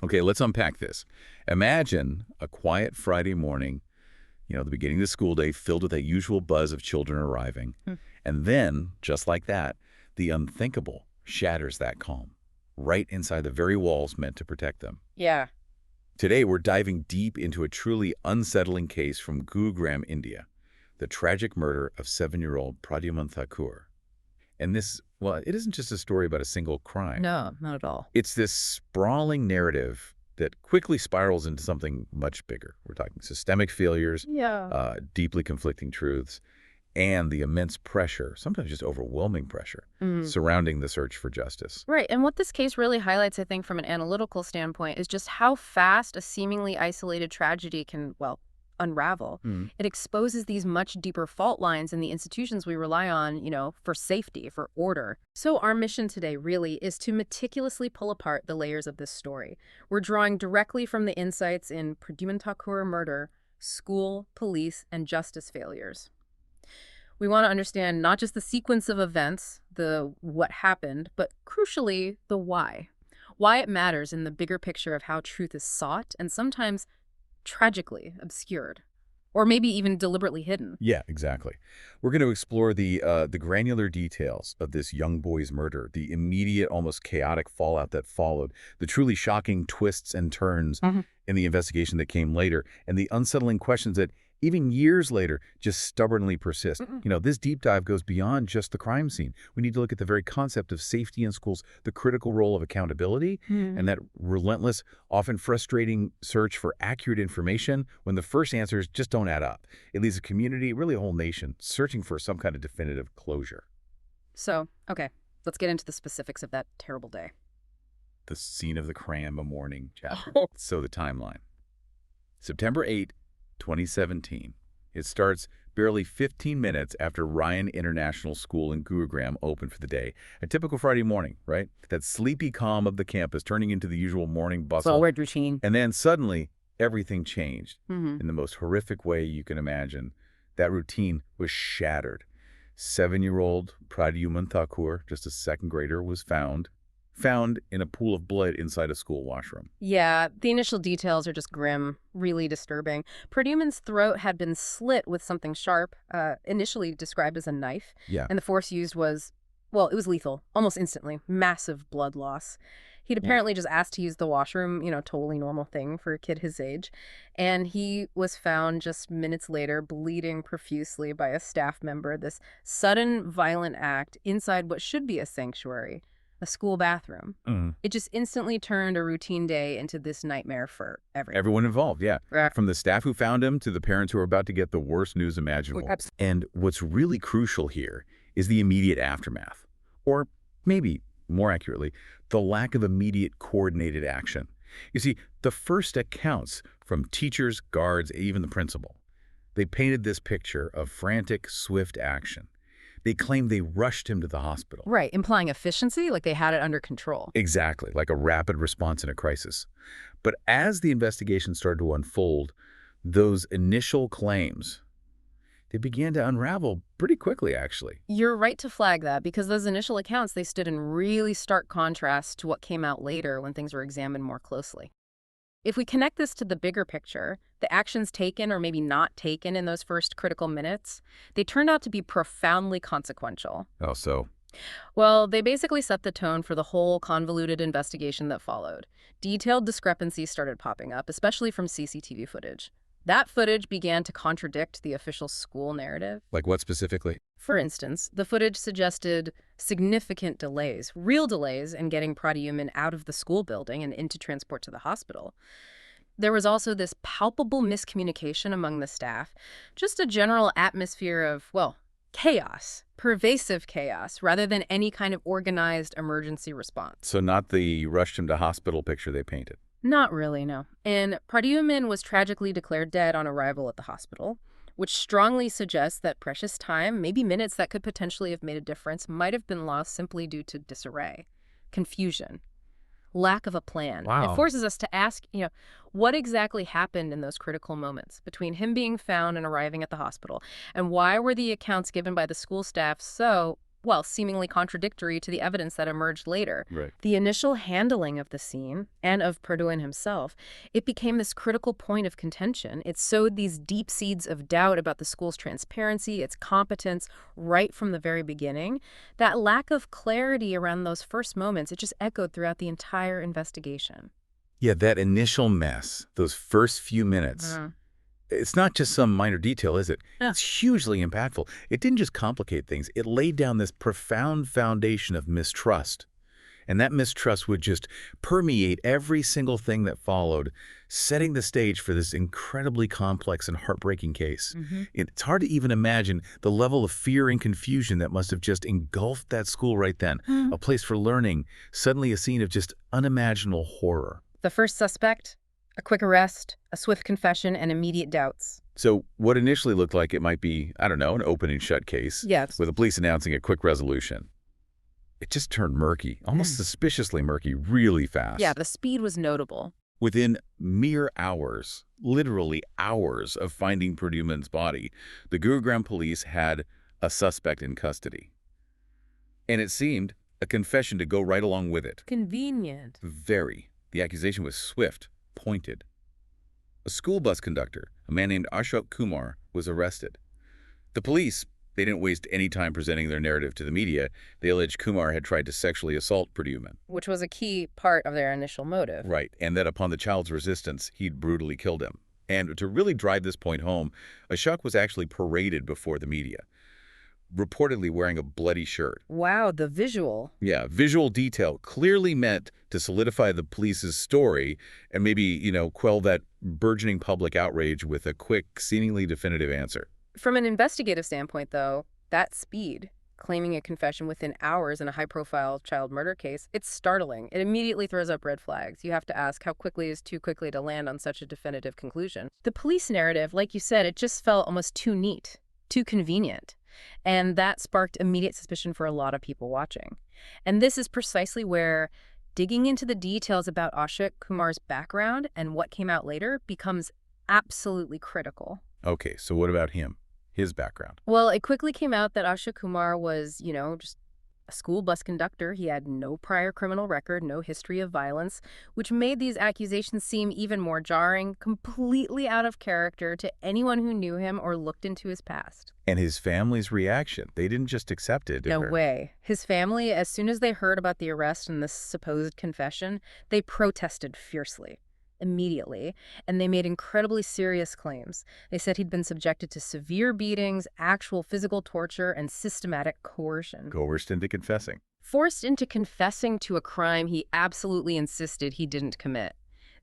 Okay, let's unpack this. Imagine a quiet Friday morning, the beginning of the school day filled with that usual buzz of children arriving. Hmm. And then, just like that, the unthinkable shatters that calm, right inside the very walls meant to protect them. Yeah. Today, we're diving deep into a truly unsettling case from Gurugram, India, the tragic murder of 7-year-old Pradyuman Thakur. And this, well, it isn't just a story about a single crime. No, not at all. It's this sprawling narrative that quickly spirals into something much bigger. We're talking systemic failures, Yeah. deeply conflicting truths, and the immense pressure, sometimes just overwhelming pressure, Mm. surrounding the search for justice. Right. And what this case really highlights, I think, from an analytical standpoint, is just how fast a seemingly isolated tragedy can, well, unravel. Mm. It exposes these much deeper fault lines in the institutions we rely on, for safety, for order. So our mission today really is to meticulously pull apart the layers of this story. We're drawing directly from the insights in Pradyuman Thakur murder, school, police, and justice failures. We want to understand not just the sequence of events, the what happened, but crucially, the why. Why it matters in the bigger picture of how truth is sought and sometimes tragically obscured, or maybe even deliberately hidden. Yeah, exactly. We're going to explore the granular details of this young boy's murder, the immediate, almost chaotic fallout that followed, the truly shocking twists and turns Mhm. in the investigation that came later, and the unsettling questions that even years later just stubbornly persist. Mm-mm. This deep dive goes beyond just the crime scene. We need to look at the very concept of safety in schools, the critical role of accountability, and that relentless, often frustrating search for accurate information when the first answers just don't add up. It leaves a community, really a whole nation, searching for some kind of definitive closure. So, okay, let's get into the specifics of that terrible day. The scene of the cram, a morning chapter. Oh. So the timeline. September 8, 2017. It starts barely 15 minutes after Ryan International School in Gurugram opened for the day. A typical Friday morning, right? That sleepy calm of the campus turning into the usual morning bustle. Forward routine. And then suddenly, everything changed Mm-hmm. in the most horrific way you can imagine. That routine was shattered. 7-year-old Pradyuman Thakur, just a second grader, was found in a pool of blood inside a school washroom. Yeah, the initial details are just grim, really disturbing. Pradyuman's throat had been slit with something sharp, initially described as a knife, Yeah. and the force used was, well, it was lethal, almost instantly, massive blood loss. He'd apparently just asked to use the washroom, totally normal thing for a kid his age, and he was found just minutes later bleeding profusely by a staff member, this sudden, violent act inside what should be a sanctuary, a school bathroom. Mhm. It just instantly turned a routine day into this nightmare for everyone. Everyone involved, yeah. Right. From the staff who found him to the parents who are about to get the worst news imaginable. And what's really crucial here is the immediate aftermath. Or maybe, more accurately, the lack of immediate coordinated action. You see, the first accounts from teachers, guards, even the principal, they painted this picture of frantic, swift action. They claimed they rushed him to the hospital. Right, implying efficiency, like they had it under control. Exactly, like a rapid response in a crisis. But as the investigation started to unfold, those initial claims, they began to unravel pretty quickly, actually. You're right to flag that, because those initial accounts, they stood in really stark contrast to what came out later when things were examined more closely. If we connect this to the bigger picture, the actions taken or maybe not taken in those first critical minutes, they turned out to be profoundly consequential. Oh, so? Well, they basically set the tone for the whole convoluted investigation that followed. Detailed discrepancies started popping up, especially from CCTV footage. That footage began to contradict the official school narrative. Like what specifically? For instance, the footage suggested significant delays, real delays, in getting Pradyuman out of the school building and into transport to the hospital. There was also this palpable miscommunication among the staff, just a general atmosphere of, well, chaos, pervasive chaos, rather than any kind of organized emergency response. So not the rushed him to hospital picture they painted. Not really, no. And Pradyuman was tragically declared dead on arrival at the hospital, which strongly suggests that precious time, maybe minutes that could potentially have made a difference, might have been lost simply due to disarray, confusion, lack of a plan. Wow. It forces us to ask, what exactly happened in those critical moments between him being found and arriving at the hospital? And why were the accounts given by the school staff so, well, seemingly contradictory to the evidence that emerged later. Right. The initial handling of the scene, and of Pradyuman himself, it became this critical point of contention. It sowed these deep seeds of doubt about the school's transparency, its competence, right from the very beginning. That lack of clarity around those first moments, it just echoed throughout the entire investigation. Yeah, that initial mess, those first few minutes, it's not just some minor detail, is it? Yeah. It's hugely impactful. It didn't just complicate things. It laid down this profound foundation of mistrust. And that mistrust would just permeate every single thing that followed, setting the stage for this incredibly complex and heartbreaking case. It's hard to even imagine the level of fear and confusion that must have just engulfed that school right then. A place for learning, suddenly a scene of just unimaginable horror. The first suspect, a quick arrest, a swift confession, and immediate doubts. So what initially looked like it might be, I don't know, an open and shut case, Yes. with the police announcing a quick resolution, it just turned murky, almost suspiciously murky, really fast. Yeah, the speed was notable. Within mere hours, literally hours of finding Pradyuman's body, the Gurgaon police had a suspect in custody. And it seemed a confession to go right along with it. Convenient. Very. The accusation was swift, pointed. A school bus conductor, a man named Ashok Kumar, was arrested. The police, they didn't waste any time presenting their narrative to the media. They alleged Kumar had tried to sexually assault Pradyuman. Which was a key part of their initial motive. Right, and that upon the child's resistance, he'd brutally killed him. And to really drive this point home, Ashok was actually paraded before the media, reportedly wearing a bloody shirt. Wow, the visual. Yeah, visual detail clearly meant to solidify the police's story and maybe, quell that burgeoning public outrage with a quick, seemingly definitive answer. From an investigative standpoint, though, that speed, claiming a confession within hours in a high-profile child murder case, it's startling. It immediately throws up red flags. You have to ask, how quickly is too quickly to land on such a definitive conclusion? The police narrative, like you said, it just felt almost too neat, too convenient. And that sparked immediate suspicion for a lot of people watching. And this is precisely where digging into the details about Ashok Kumar's background and what came out later becomes absolutely critical. Okay, so what about him? His background? Well, it quickly came out that Ashok Kumar was, just a school bus conductor. He had no prior criminal record, no history of violence, which made these accusations seem even more jarring, completely out of character to anyone who knew him or looked into his past. And his family's reaction, they didn't just accept it. No way. His family, as soon as they heard about the arrest and this supposed confession, they protested fiercely. Immediately, and they made incredibly serious claims. They said he'd been subjected to severe beatings, actual physical torture, and systematic coercion. Coerced into confessing. Forced into confessing to a crime he absolutely insisted he didn't commit.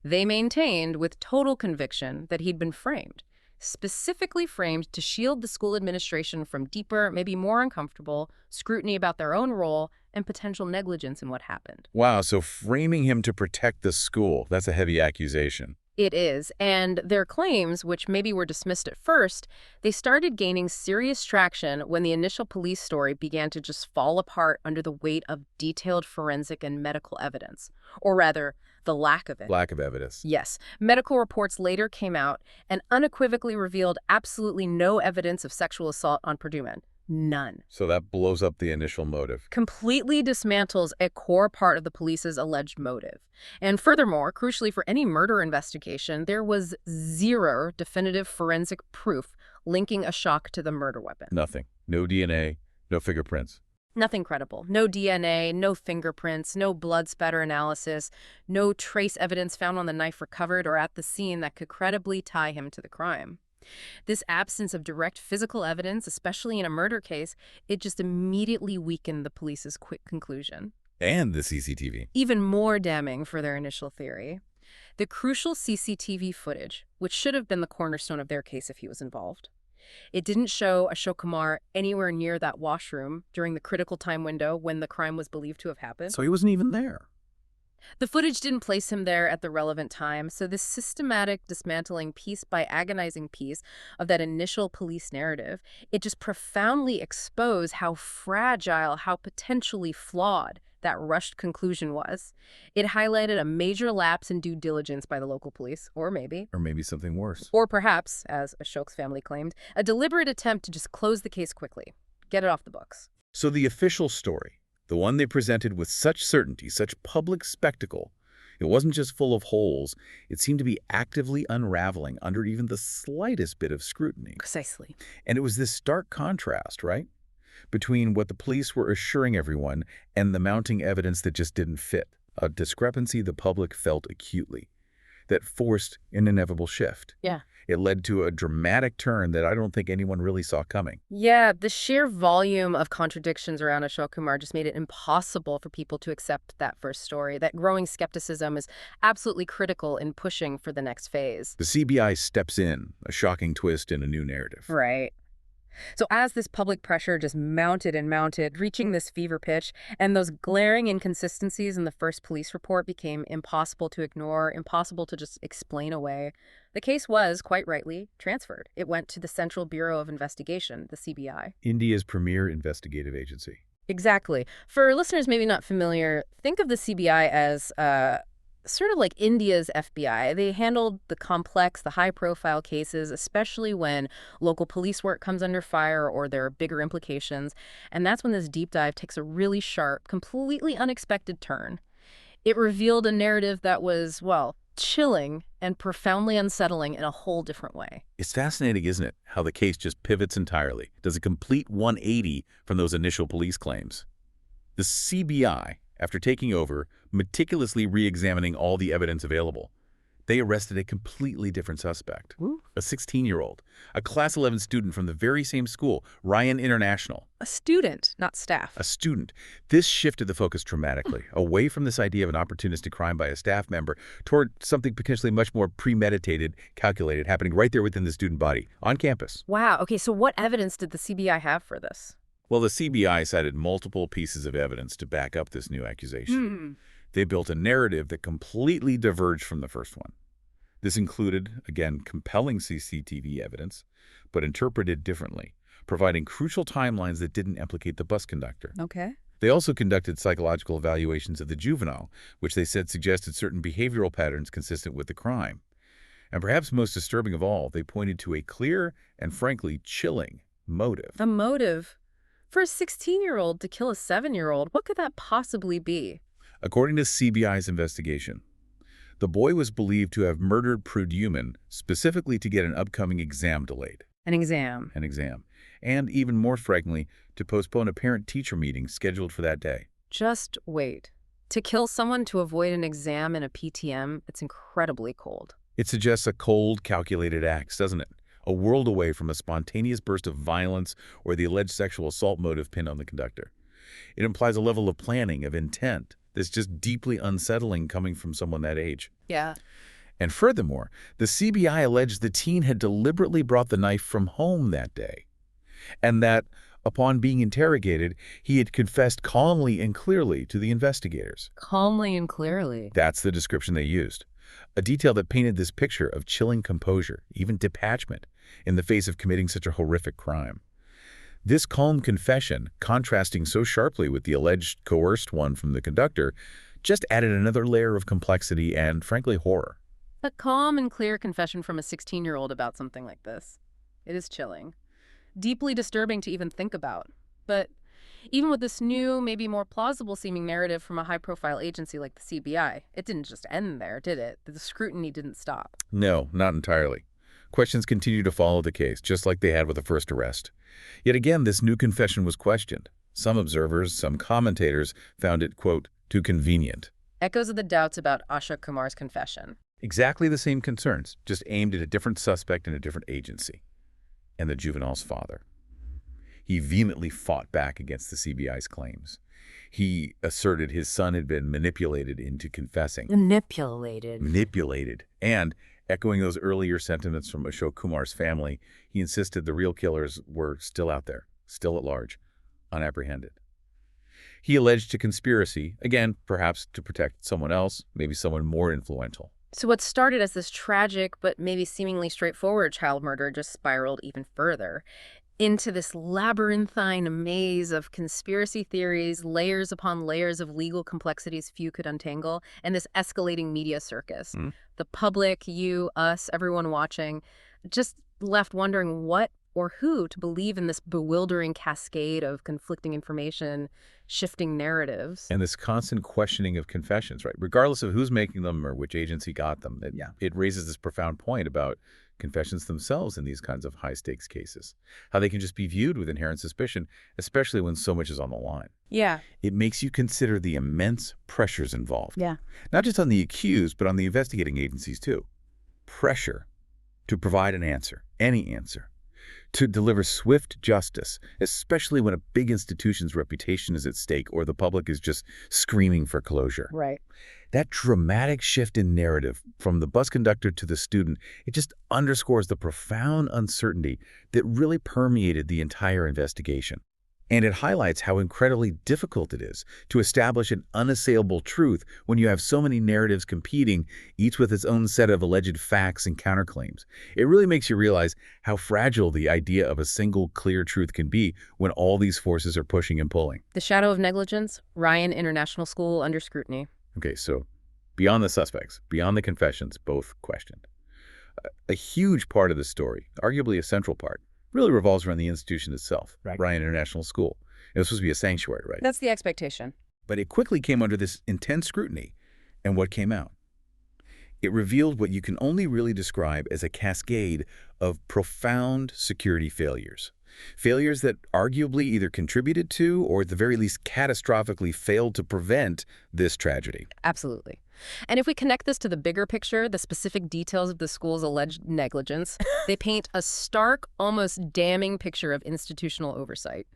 They maintained with total conviction that he'd been framed, specifically framed to shield the school administration from deeper, maybe more uncomfortable, scrutiny about their own role and potential negligence in what happened. Wow, so framing him to protect the school, that's a heavy accusation. It is, and their claims, which maybe were dismissed at first, they started gaining serious traction when the initial police story began to just fall apart under the weight of detailed forensic and medical evidence. Or rather, the lack of it. Lack of evidence. Yes. Medical reports later came out and unequivocally revealed absolutely no evidence of sexual assault on Pradyuman. None. So that blows up the initial motive. Completely dismantles a core part of the police's alleged motive. And furthermore, crucially for any murder investigation, there was zero definitive forensic proof linking Ashok to the murder weapon. Nothing. No DNA, no fingerprints. Nothing credible. No DNA, no fingerprints, no blood spatter analysis, no trace evidence found on the knife recovered or at the scene that could credibly tie him to the crime. This absence of direct physical evidence, especially in a murder case, it just immediately weakened the police's quick conclusion. And the CCTV. Even more damning for their initial theory. The crucial CCTV footage, which should have been the cornerstone of their case if he was involved. It didn't show Ashok Kumar anywhere near that washroom during the critical time window when the crime was believed to have happened. So he wasn't even there. The footage didn't place him there at the relevant time, so this systematic dismantling piece by agonizing piece of that initial police narrative, it just profoundly exposed how fragile, how potentially flawed that rushed conclusion was. It highlighted a major lapse in due diligence by the local police, or maybe something worse. Or perhaps, as Ashok's family claimed, a deliberate attempt to just close the case quickly, get it off the books. So the official story, the one they presented with such certainty, such public spectacle, it wasn't just full of holes. It seemed to be actively unraveling under even the slightest bit of scrutiny. Precisely. And it was this stark contrast, right, between what the police were assuring everyone and the mounting evidence that just didn't fit, a discrepancy the public felt acutely, that forced an inevitable shift. Yeah. It led to a dramatic turn that I don't think anyone really saw coming. Yeah, the sheer volume of contradictions around Ashok Kumar just made it impossible for people to accept that first story. That growing skepticism is absolutely critical in pushing for the next phase. The CBI steps in, a shocking twist in a new narrative. Right. So as this public pressure just mounted and mounted, reaching this fever pitch, and those glaring inconsistencies in the first police report became impossible to ignore, impossible to just explain away, the case was, quite rightly, transferred. It went to the Central Bureau of Investigation, the CBI. India's premier investigative agency. Exactly. For listeners maybe not familiar, think of the CBI as sort of like India's FBI. They handled the complex, the high-profile cases, especially when local police work comes under fire or there are bigger implications. And that's when this deep dive takes a really sharp, completely unexpected turn. It revealed a narrative that was, well, chilling and profoundly unsettling in a whole different way. It's fascinating, isn't it, how the case just pivots entirely, does a complete 180 from those initial police claims. The CBI, after taking over, meticulously re-examining all the evidence available, they arrested a completely different suspect. Ooh. A 16-year-old, a Class 11 student from the very same school, Ryan International. A student, not staff. A student. This shifted the focus dramatically, away from this idea of an opportunistic crime by a staff member toward something potentially much more premeditated, calculated, happening right there within the student body, on campus. Wow. Okay, so what evidence did the CBI have for this? Well, the CBI cited multiple pieces of evidence to back up this new accusation. They built a narrative that completely diverged from the first one. This included, again, compelling CCTV evidence, but interpreted differently, providing crucial timelines that didn't implicate the bus conductor. Okay. They also conducted psychological evaluations of the juvenile, which they said suggested certain behavioral patterns consistent with the crime. And perhaps most disturbing of all, they pointed to a clear and frankly chilling motive. A motive? For a 16-year-old to kill a 7-year-old, what could that possibly be? According to CBI's investigation, the boy was believed to have murdered Pradyuman specifically to get an upcoming exam delayed. An exam. An exam. And even more frighteningly, to postpone a parent-teacher meeting scheduled for that day. Just wait. To kill someone to avoid an exam in a PTM, it's incredibly cold. It suggests a cold, calculated act, doesn't it? A world away from a spontaneous burst of violence or the alleged sexual assault motive pinned on the conductor. It implies a level of planning, of intent, that's just deeply unsettling coming from someone that age. Yeah. And furthermore, the CBI alleged the teen had deliberately brought the knife from home that day, and that, upon being interrogated, he had confessed calmly and clearly to the investigators. Calmly and clearly. That's the description they used. A detail that painted this picture of chilling composure, even detachment, in the face of committing such a horrific crime. This calm confession, contrasting so sharply with the alleged coerced one from the conductor, just added another layer of complexity and, frankly, horror. A calm and clear confession from a 16-year-old about something like this. It is chilling. Deeply disturbing to even think about. But even with this new, maybe more plausible-seeming narrative from a high-profile agency like the CBI, it didn't just end there, did it? The scrutiny didn't stop. No, not entirely. Questions continue to follow the case, just like they had with the first arrest. Yet again, this new confession was questioned. Some observers, some commentators found it, quote, too convenient. Echoes of the doubts about Ashok Kumar's confession. Exactly the same concerns, just aimed at a different suspect in a different agency. And the juvenile's father. He vehemently fought back against the CBI's claims. He asserted his son had been manipulated into confessing. Manipulated. Manipulated. And, echoing those earlier sentiments from Ashok Kumar's family, he insisted the real killers were still out there, still at large, unapprehended. He alleged a conspiracy, again, perhaps to protect someone else, maybe someone more influential. So what started as this tragic but maybe seemingly straightforward child murder just spiraled even further into this labyrinthine maze of conspiracy theories, layers upon layers of legal complexities few could untangle, and this escalating media circus. The public, you, us, everyone watching, just left wondering what or who to believe in this bewildering cascade of conflicting information, shifting narratives. And this constant questioning of confessions, right? Regardless of who's making them or which agency got them, it raises this profound point about confessions themselves in these kinds of high-stakes cases. How they can just be viewed with inherent suspicion, especially when so much is on the line. Yeah. It makes you consider the immense pressures involved. Yeah. Not just on the accused, but on the investigating agencies too. Pressure to provide an answer, any answer. To deliver swift justice, especially when a big institution's reputation is at stake or the public is just screaming for closure. Right. That dramatic shift in narrative from the bus conductor to the student, it just underscores the profound uncertainty that really permeated the entire investigation. And it highlights how incredibly difficult it is to establish an unassailable truth when you have so many narratives competing, each with its own set of alleged facts and counterclaims. It really makes you realize how fragile the idea of a single clear truth can be when all these forces are pushing and pulling. The shadow of negligence, Ryan International School under scrutiny. Okay, so beyond the suspects, beyond the confessions, both questioned. A huge part of the story, arguably a central part, really revolves around the institution itself, Right. Ryan International School. It was supposed to be a sanctuary, right? That's the expectation. But it quickly came under this intense scrutiny. And what came out? It revealed what you can only really describe as a cascade of profound security failures. Failures that arguably either contributed to or at the very least catastrophically failed to prevent this tragedy. Absolutely. And if we connect this to the bigger picture, the specific details of the school's alleged negligence, they paint a stark, almost damning picture of institutional oversight.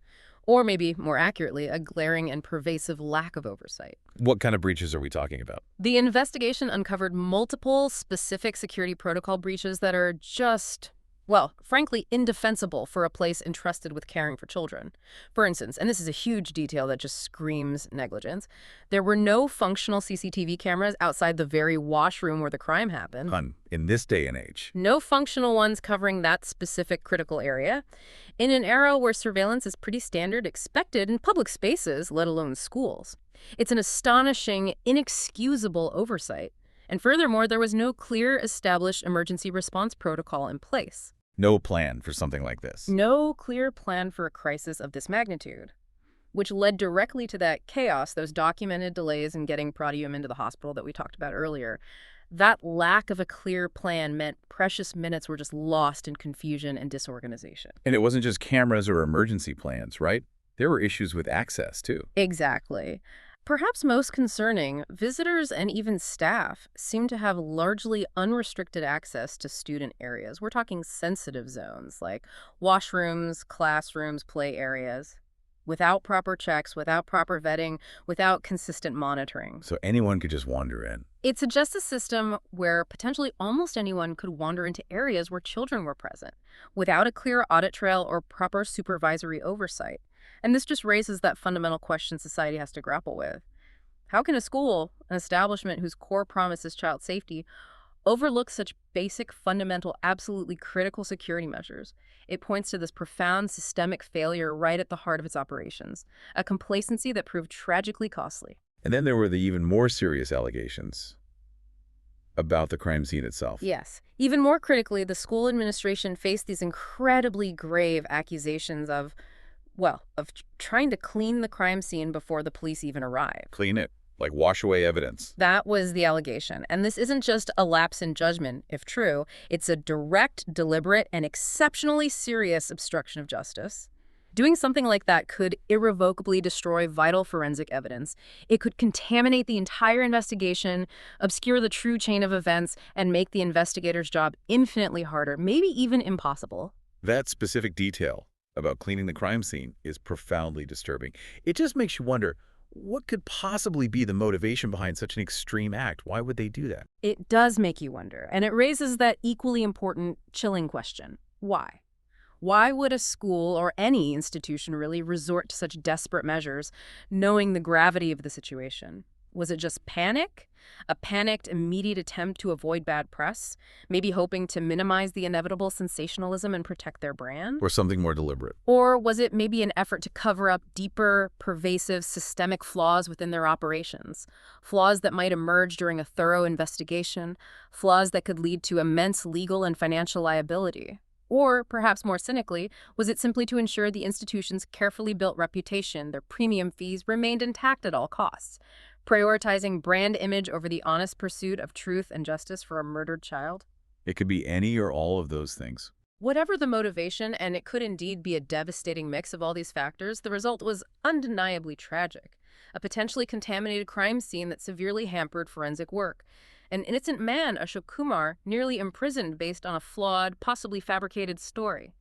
Or maybe, more accurately, a glaring and pervasive lack of oversight. What kind of breaches are we talking about? The investigation uncovered multiple specific security protocol breaches that are just, well, frankly, indefensible for a place entrusted with caring for children. For instance, and this is a huge detail that just screams negligence, there were no functional CCTV cameras outside the very washroom where the crime happened. In this day and age. No functional ones covering that specific critical area. In an era where surveillance is pretty standard, expected in public spaces, let alone schools. It's an astonishing, inexcusable oversight. And furthermore, there was no clear, established emergency response protocol in place. No plan for something like this. No clear plan for a crisis of this magnitude, which led directly to that chaos, those documented delays in getting Pradyuman into the hospital that we talked about earlier. That lack of a clear plan meant precious minutes were just lost in confusion and disorganization. And it wasn't just cameras or emergency plans, right? There were issues with access, too. Exactly. Perhaps most concerning, visitors and even staff seem to have largely unrestricted access to student areas. We're talking sensitive zones like washrooms, classrooms, play areas, without proper checks, without proper vetting, without consistent monitoring. So anyone could just wander in. It's a justice system where potentially almost anyone could wander into areas where children were present, without a clear audit trail or proper supervisory oversight. And this just raises that fundamental question society has to grapple with. How can a school, an establishment whose core promise is child safety, overlook such basic, fundamental, absolutely critical security measures? It points to this profound systemic failure right at the heart of its operations, a complacency that proved tragically costly. And then there were the even more serious allegations about the crime scene itself. Yes. Even more critically, the school administration faced these incredibly grave accusations of trying to clean the crime scene before the police even arrived. Clean it, like wash away evidence. That was the allegation. And this isn't just a lapse in judgment, if true. It's a direct, deliberate, and exceptionally serious obstruction of justice. Doing something like that could irrevocably destroy vital forensic evidence. It could contaminate the entire investigation, obscure the true chain of events, and make the investigator's job infinitely harder, maybe even impossible. That specific detail about cleaning the crime scene is profoundly disturbing. It just makes you wonder, what could possibly be the motivation behind such an extreme act? Why would they do that? It does make you wonder, and it raises that equally important, chilling question. Why? Why would a school or any institution really resort to such desperate measures, knowing the gravity of the situation? Was it just panic? A panicked, immediate attempt to avoid bad press? Maybe hoping to minimize the inevitable sensationalism and protect their brand? Or something more deliberate? Or was it maybe an effort to cover up deeper, pervasive, systemic flaws within their operations? Flaws that might emerge during a thorough investigation? Flaws that could lead to immense legal and financial liability? Or, perhaps more cynically, was it simply to ensure the institution's carefully built reputation, their premium fees, remained intact at all costs, prioritizing brand image over the honest pursuit of truth and justice for a murdered child? It could be any or all of those things. Whatever the motivation, and it could indeed be a devastating mix of all these factors, the result was undeniably tragic. A potentially contaminated crime scene that severely hampered forensic work. An innocent man, Ashok Kumar, nearly imprisoned based on a flawed, possibly fabricated story.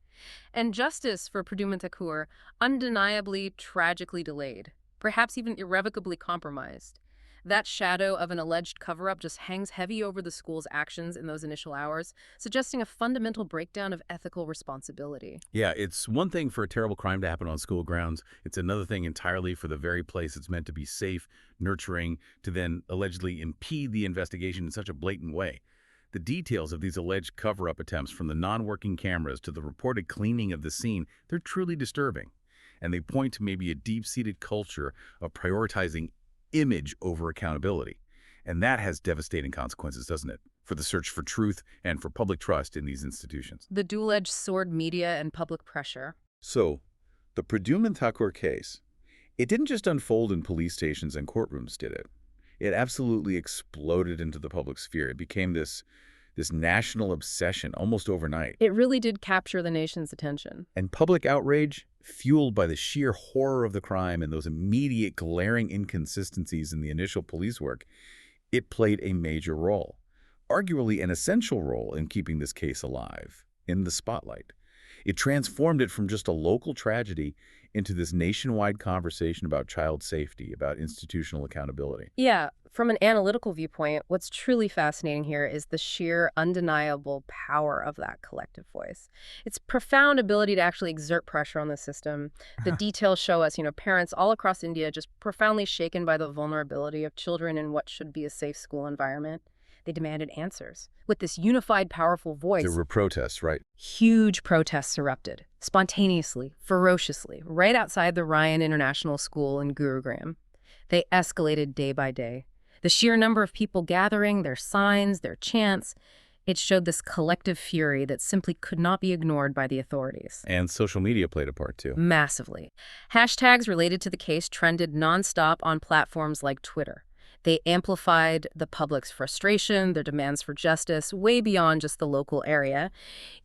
And justice for Pradyuman Thakur undeniably tragically delayed, perhaps even irrevocably compromised. That shadow of an alleged cover-up just hangs heavy over the school's actions in those initial hours, suggesting a fundamental breakdown of ethical responsibility. Yeah, it's one thing for a terrible crime to happen on school grounds. It's another thing entirely for the very place it's meant to be safe, nurturing, to then allegedly impede the investigation in such a blatant way. The details of these alleged cover-up attempts, from the non-working cameras to the reported cleaning of the scene, they're truly disturbing. And they point to maybe a deep-seated culture of prioritizing image over accountability. And that has devastating consequences, doesn't it, for the search for truth and for public trust in these institutions. The dual-edged sword, media and public pressure. So, the Pradyuman Thakur case, it didn't just unfold in police stations and courtrooms, did it? It absolutely exploded into the public sphere. It became this national obsession almost overnight. It really did capture the nation's attention. And public outrage, fueled by the sheer horror of the crime and those immediate glaring inconsistencies in the initial police work, it played a major role, arguably an essential role in keeping this case alive, in the spotlight. It transformed it from just a local tragedy into this nationwide conversation about child safety, about institutional accountability. Yeah, from an analytical viewpoint, what's truly fascinating here is the sheer, undeniable power of that collective voice. Its profound ability to actually exert pressure on the system. The details show us, parents all across India just profoundly shaken by the vulnerability of children in what should be a safe school environment. They demanded answers. With this unified, powerful voice, There were protests, right? huge protests erupted, spontaneously, ferociously, right outside the Ryan International School in Gurgaon. They escalated day by day. The sheer number of people gathering, their signs, their chants, it showed this collective fury that simply could not be ignored by the authorities. And social media played a part, too. Massively. Hashtags related to the case trended nonstop on platforms like Twitter. They amplified the public's frustration, their demands for justice, way beyond just the local area.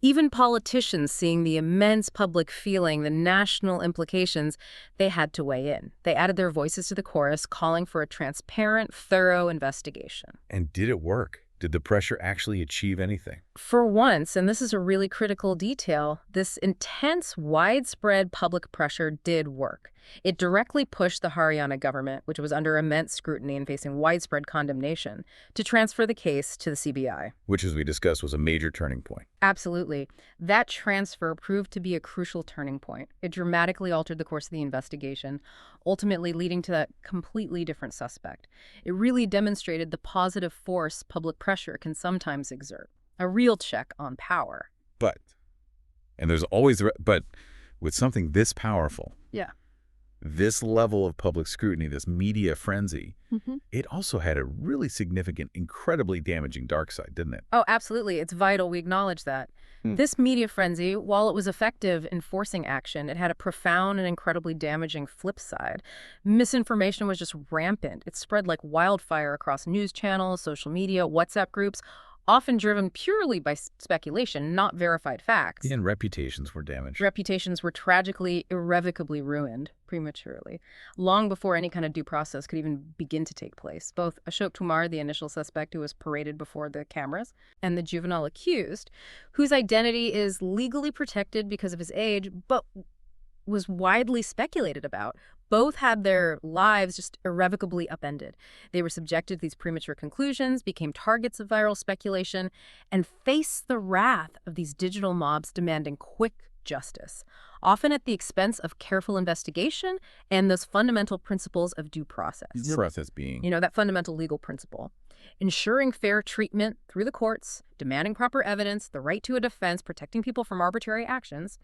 Even politicians, seeing the immense public feeling, the national implications, they had to weigh in. They added their voices to the chorus, calling for a transparent, thorough investigation. And did it work? Did the pressure actually achieve anything? For once, and this is a really critical detail, this intense, widespread public pressure did work. It directly pushed the Haryana government, which was under immense scrutiny and facing widespread condemnation, to transfer the case to the CBI. Which, as we discussed, was a major turning point. Absolutely. That transfer proved to be a crucial turning point. It dramatically altered the course of the investigation, ultimately leading to a completely different suspect. It really demonstrated the positive force public pressure can sometimes exert. A real check on power. But, and there's always, but with something this powerful, Yeah. this level of public scrutiny, this media frenzy, it also had a really significant, incredibly damaging dark side, didn't it? Oh, absolutely. It's vital we acknowledge that. This media frenzy, while it was effective in forcing action, it had a profound and incredibly damaging flip side. Misinformation was just rampant. It spread like wildfire across news channels, social media, WhatsApp groups, often driven purely by speculation, not verified facts. And reputations were damaged. Reputations were tragically, irrevocably ruined prematurely, long before any kind of due process could even begin to take place. Both Ashok Kumar, the initial suspect who was paraded before the cameras, and the juvenile accused, whose identity is legally protected because of his age, but was widely speculated about, both had their lives just irrevocably upended. They were subjected to these premature conclusions, became targets of viral speculation, and faced the wrath of these digital mobs demanding quick justice, often at the expense of careful investigation and those fundamental principles of due process. Process being? That fundamental legal principle. Ensuring fair treatment through the courts, demanding proper evidence, the right to a defense, protecting people from arbitrary actions.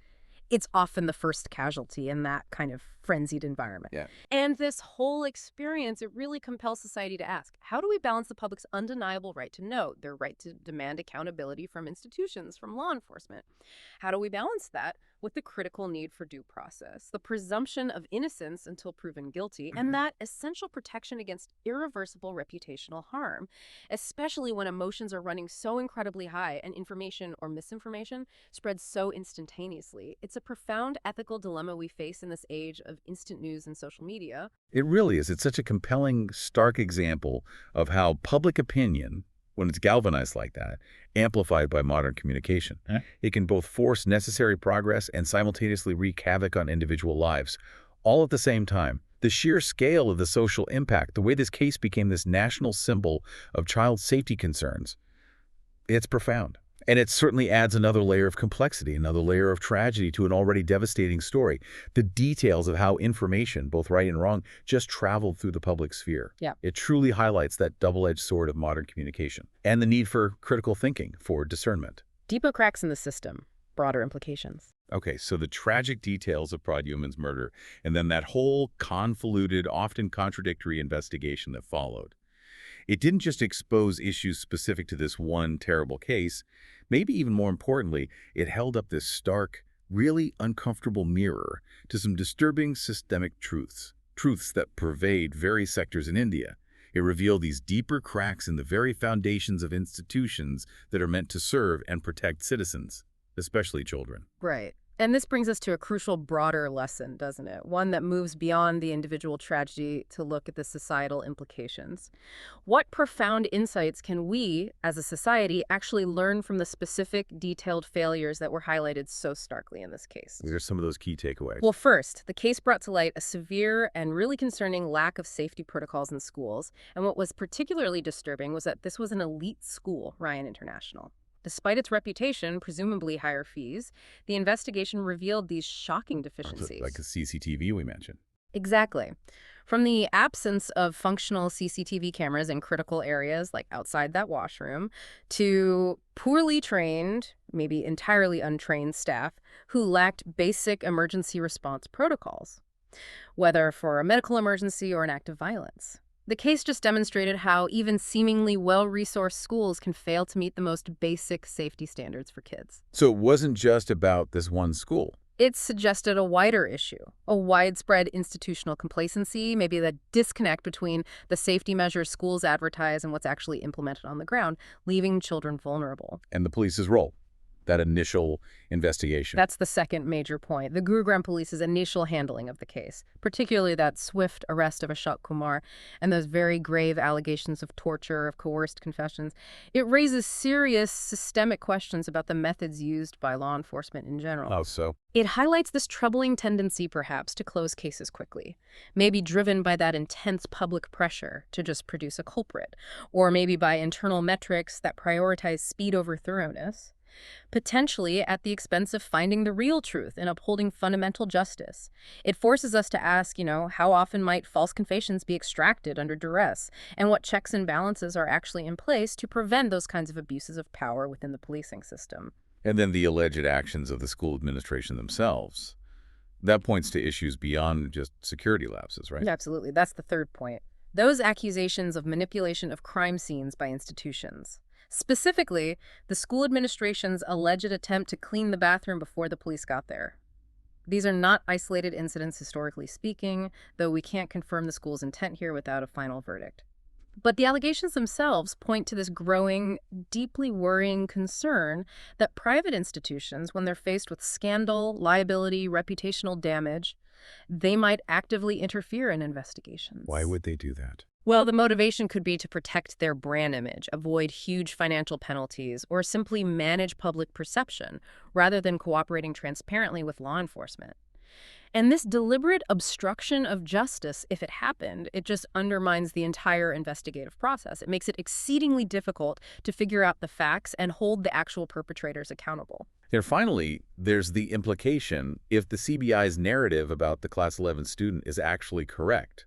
It's often the first casualty in that kind of frenzied environment. Yeah. And this whole experience, it really compels society to ask, how do we balance the public's undeniable right to know, their right to demand accountability from institutions, from law enforcement? How do we balance that with the critical need for due process, the presumption of innocence until proven guilty, and that essential protection against irreversible reputational harm, especially when emotions are running so incredibly high and information or misinformation spreads so instantaneously? It's a profound ethical dilemma we face in this age of instant news and social media. It really is. It's such a compelling, stark example of how public opinion, when it's galvanized like that, amplified by modern communication, it can both force necessary progress and simultaneously wreak havoc on individual lives, all at the same time. The sheer scale of the social impact, the way this case became this national symbol of child safety concerns, it's profound. And it certainly adds another layer of complexity, another layer of tragedy to an already devastating story. The details of how information, both right and wrong, just traveled through the public sphere. Yeah. It truly highlights that double-edged sword of modern communication and the need for critical thinking, for discernment. Deeper cracks in the system, broader implications. Okay, so the tragic details of Pradyuman's murder, and then that whole convoluted, often contradictory investigation that followed. It didn't just expose issues specific to this one terrible case. Maybe even more importantly, it held up this stark, really uncomfortable mirror to some disturbing systemic truths that pervade various sectors in India. It revealed these deeper cracks in the very foundations of institutions that are meant to serve and protect citizens, especially children. Right. And this brings us to a crucial broader lesson, doesn't it? One that moves beyond the individual tragedy to look at the societal implications. What profound insights can we, as a society, actually learn from the specific, detailed failures that were highlighted so starkly in this case? What are some of those key takeaways? Well, first, the case brought to light a severe and really concerning lack of safety protocols in schools. And what was particularly disturbing was that this was an elite school, Ryan International. Despite its reputation, presumably higher fees, the investigation revealed these shocking deficiencies. Like the CCTV we mentioned. Exactly. From the absence of functional CCTV cameras in critical areas like outside that washroom, to poorly trained, maybe entirely untrained staff who lacked basic emergency response protocols, whether for a medical emergency or an act of violence. The case just demonstrated how even seemingly well-resourced schools can fail to meet the most basic safety standards for kids. So it wasn't just about this one school. It suggested a wider issue, a widespread institutional complacency, maybe the disconnect between the safety measures schools advertise and what's actually implemented on the ground, leaving children vulnerable. And the police's role, that initial investigation. That's the second major point, the Gurgaon police's initial handling of the case, particularly that swift arrest of Ashok Kumar and those very grave allegations of torture, of coerced confessions. It raises serious systemic questions about the methods used by law enforcement in general. Oh, so? It highlights this troubling tendency, perhaps, to close cases quickly, maybe driven by that intense public pressure to just produce a culprit, or maybe by internal metrics that prioritize speed over thoroughness, potentially at the expense of finding the real truth and upholding fundamental justice. It forces us to ask, how often might false confessions be extracted under duress, and what checks and balances are actually in place to prevent those kinds of abuses of power within the policing system. And then the alleged actions of the school administration themselves. That points to issues beyond just security lapses, right? Absolutely. That's the third point. Those accusations of manipulation of crime scenes by institutions. Specifically, the school administration's alleged attempt to clean the bathroom before the police got there. These are not isolated incidents, historically speaking, though we can't confirm the school's intent here without a final verdict. But the allegations themselves point to this growing, deeply worrying concern that private institutions, when they're faced with scandal, liability, reputational damage, they might actively interfere in investigations. Why would they do that? Well, the motivation could be to protect their brand image, avoid huge financial penalties, or simply manage public perception, rather than cooperating transparently with law enforcement. And this deliberate obstruction of justice, if it happened, it just undermines the entire investigative process. It makes it exceedingly difficult to figure out the facts and hold the actual perpetrators accountable. And finally, there's the implication if the CBI's narrative about the Class 11 student is actually correct.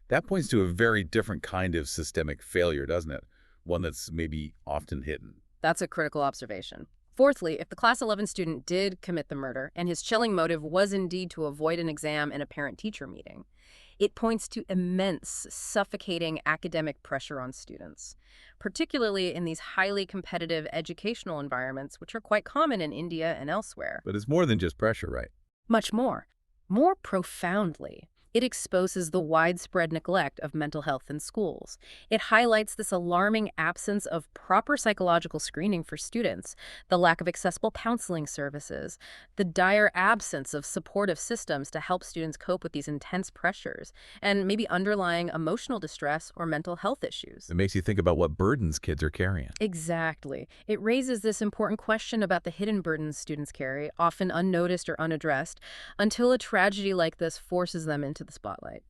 That points to a very different kind of systemic failure, doesn't it? One that's maybe often hidden. That's a critical observation. Fourthly, if the Class 11 student did commit the murder and his chilling motive was indeed to avoid an exam and a parent-teacher meeting, it points to immense, suffocating academic pressure on students, particularly in these highly competitive educational environments, which are quite common in India and elsewhere. But it's more than just pressure, right? Much more. More profoundly, it exposes the widespread neglect of mental health in schools. It highlights this alarming absence of proper psychological screening for students, the lack of accessible counseling services, the dire absence of supportive systems to help students cope with these intense pressures, and maybe underlying emotional distress or mental health issues. It makes you think about what burdens kids are carrying. Exactly. It raises this important question about the hidden burdens students carry, often unnoticed or unaddressed, until a tragedy like this forces them into the spotlight.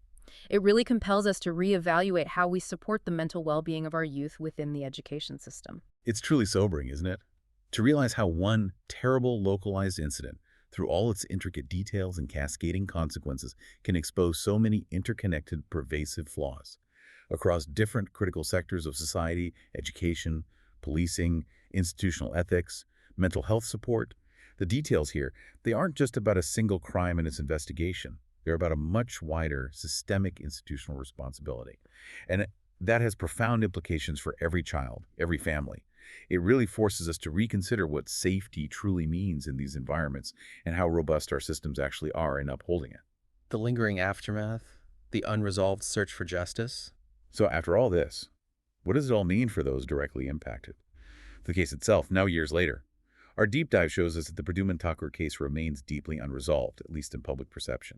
It really compels us to reevaluate how we support the mental well-being of our youth within the education system. It's truly sobering, isn't it? To realize how one terrible localized incident, through all its intricate details and cascading consequences, can expose so many interconnected, pervasive flaws across different critical sectors of society: education, policing, institutional ethics, mental health support. The details here, they aren't just about a single crime and its investigation. They're about a much wider systemic institutional responsibility. And that has profound implications for every child, every family. It really forces us to reconsider what safety truly means in these environments and how robust our systems actually are in upholding it. The lingering aftermath, the unresolved search for justice. So after all this, what does it all mean for those directly impacted? The case itself, now years later. Our deep dive shows us that the Pradyuman Thakur case remains deeply unresolved, at least in public perception.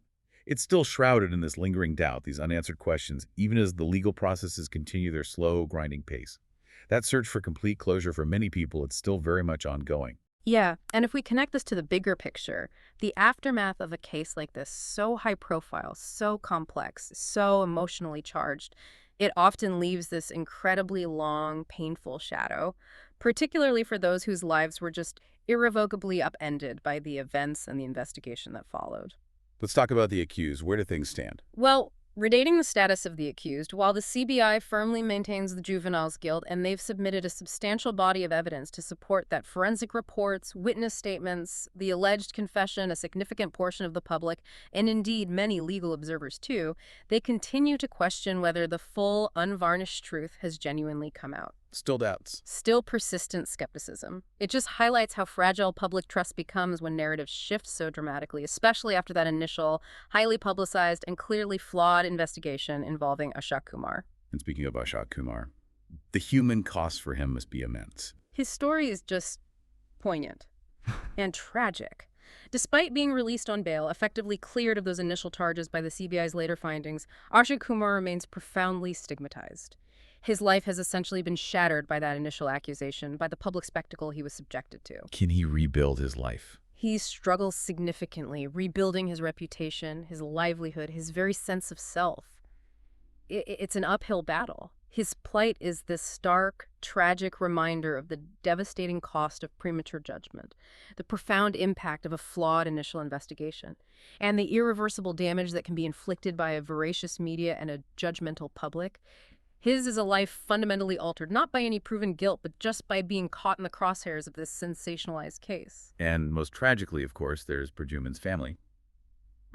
It's still shrouded in this lingering doubt, these unanswered questions, even as the legal processes continue their slow, grinding pace. That search for complete closure for many people, it's still very much ongoing. Yeah, and if we connect this to the bigger picture, the aftermath of a case like this, so high profile, so complex, so emotionally charged, it often leaves this incredibly long, painful shadow, particularly for those whose lives were just irrevocably upended by the events and the investigation that followed. Let's talk about the accused. Where do things stand? Well, relating the status of the accused, while the CBI firmly maintains the juvenile's guilt and they've submitted a substantial body of evidence to support that: forensic reports, witness statements, the alleged confession, a significant portion of the public, and indeed many legal observers too, they continue to question whether the full, unvarnished truth has genuinely come out. Still doubts. Still persistent skepticism. It just highlights how fragile public trust becomes when narratives shift so dramatically, especially after that initial, highly publicized and clearly flawed investigation involving Ashok Kumar. And speaking of Ashok Kumar, the human cost for him must be immense. His story is just poignant and tragic. Despite being released on bail, effectively cleared of those initial charges by the CBI's later findings, Ashok Kumar remains profoundly stigmatized. His life has essentially been shattered by that initial accusation, by the public spectacle he was subjected to. Can he rebuild his life? He struggles significantly, rebuilding his reputation, his livelihood, his very sense of self. It's an uphill battle. His plight is this stark, tragic reminder of the devastating cost of premature judgment, the profound impact of a flawed initial investigation, and the irreversible damage that can be inflicted by a voracious media and a judgmental public. His is a life fundamentally altered, not by any proven guilt, but just by being caught in the crosshairs of this sensationalized case. And most tragically, of course, there's Pradyuman's family,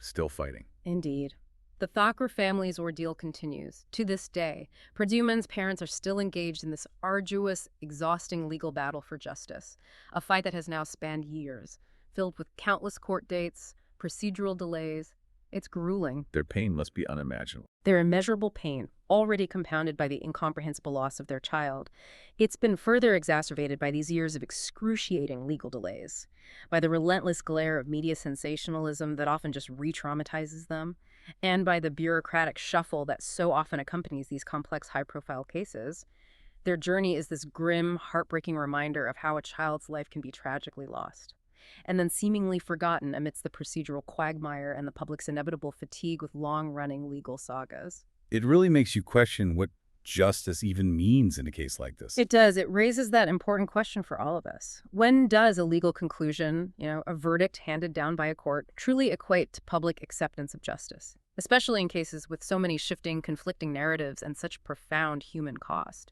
still fighting. Indeed. The Thakur family's ordeal continues. To this day, Pradyuman's parents are still engaged in this arduous, exhausting legal battle for justice, a fight that has now spanned years, filled with countless court dates, procedural delays. It's grueling. Their pain must be unimaginable. Their immeasurable pain, already compounded by the incomprehensible loss of their child, it's been further exacerbated by these years of excruciating legal delays, by the relentless glare of media sensationalism that often just re-traumatizes them, and by the bureaucratic shuffle that so often accompanies these complex, high-profile cases. Their journey is this grim, heartbreaking reminder of how a child's life can be tragically lost, and then seemingly forgotten amidst the procedural quagmire and the public's inevitable fatigue with long-running legal sagas. It really makes you question what justice even means in a case like this. It does. It raises that important question for all of us. When does a legal conclusion, a verdict handed down by a court, truly equate to public acceptance of justice? Especially in cases with so many shifting, conflicting narratives and such profound human cost.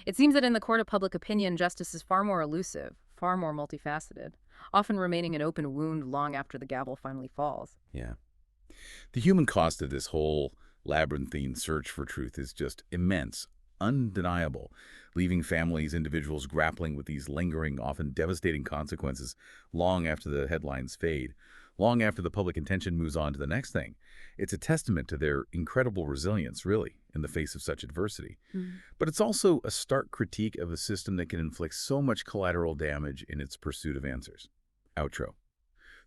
It seems that in the court of public opinion, justice is far more elusive, far more multifaceted, often remaining an open wound long after the gavel finally falls. Yeah. The human cost of this whole labyrinthine search for truth is just immense, undeniable, leaving families, individuals grappling with these lingering, often devastating consequences long after the headlines fade, long after the public attention moves on to the next thing. It's a testament to their incredible resilience, really, in the face of such adversity. But it's also a stark critique of a system that can inflict so much collateral damage in its pursuit of answers. Outro.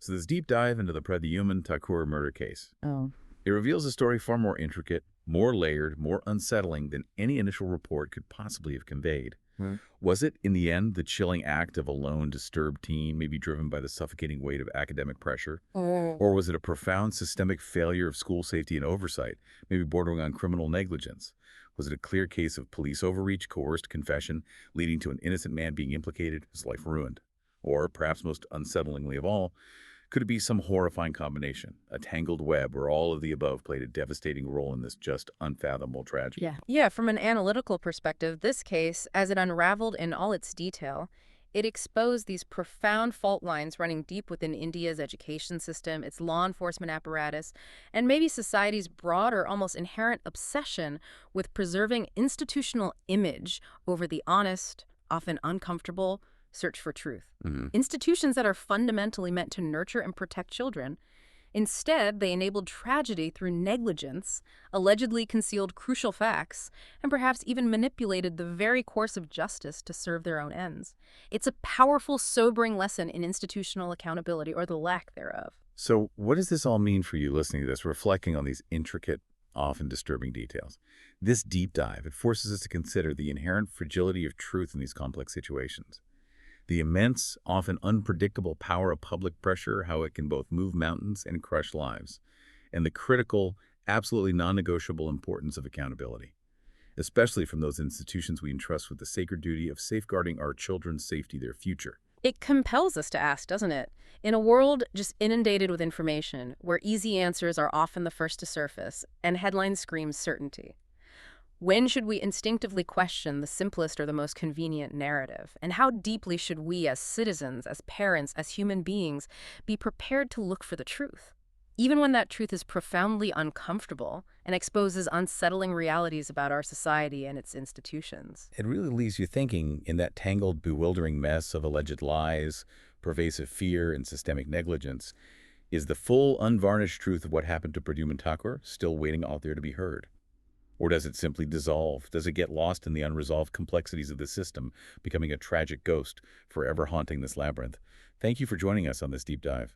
So this deep dive into the Pradyuman Thakur murder case. Oh. It reveals a story far more intricate, more layered, more unsettling than any initial report could possibly have conveyed. Was it, in the end, the chilling act of a lone, disturbed teen, maybe driven by the suffocating weight of academic pressure? Or was it a profound systemic failure of school safety and oversight, maybe bordering on criminal negligence? Was it a clear case of police overreach, coerced confession, leading to an innocent man being implicated, his life ruined? Or, perhaps most unsettlingly of all, could it be some horrifying combination, a tangled web where all of the above played a devastating role in this just unfathomable tragedy? Yeah, from an analytical perspective, this case, as it unraveled in all its detail, it exposed these profound fault lines running deep within India's education system, its law enforcement apparatus, and maybe society's broader, almost inherent obsession with preserving institutional image over the honest, often uncomfortable, search for truth. Institutions that are fundamentally meant to nurture and protect children. Instead, they enabled tragedy through negligence, allegedly concealed crucial facts, and perhaps even manipulated the very course of justice to serve their own ends. It's a powerful, sobering lesson in institutional accountability, or the lack thereof. So what does this all mean for you listening to this, reflecting on these intricate, often disturbing details? This deep dive, it forces us to consider the inherent fragility of truth in these complex situations. The immense, often unpredictable power of public pressure, how it can both move mountains and crush lives, and the critical, absolutely non-negotiable importance of accountability, especially from those institutions we entrust with the sacred duty of safeguarding our children's safety, their future. It compels us to ask, doesn't it? In a world just inundated with information, where easy answers are often the first to surface, and headlines scream certainty, when should we instinctively question the simplest or the most convenient narrative? And how deeply should we as citizens, as parents, as human beings, be prepared to look for the truth? Even when that truth is profoundly uncomfortable and exposes unsettling realities about our society and its institutions. It really leaves you thinking, in that tangled, bewildering mess of alleged lies, pervasive fear, and systemic negligence, is the full, unvarnished truth of what happened to Pradyuman Thakur still waiting out there to be heard? Or does it simply dissolve? Does it get lost in the unresolved complexities of the system, becoming a tragic ghost forever haunting this labyrinth? Thank you for joining us on this deep dive.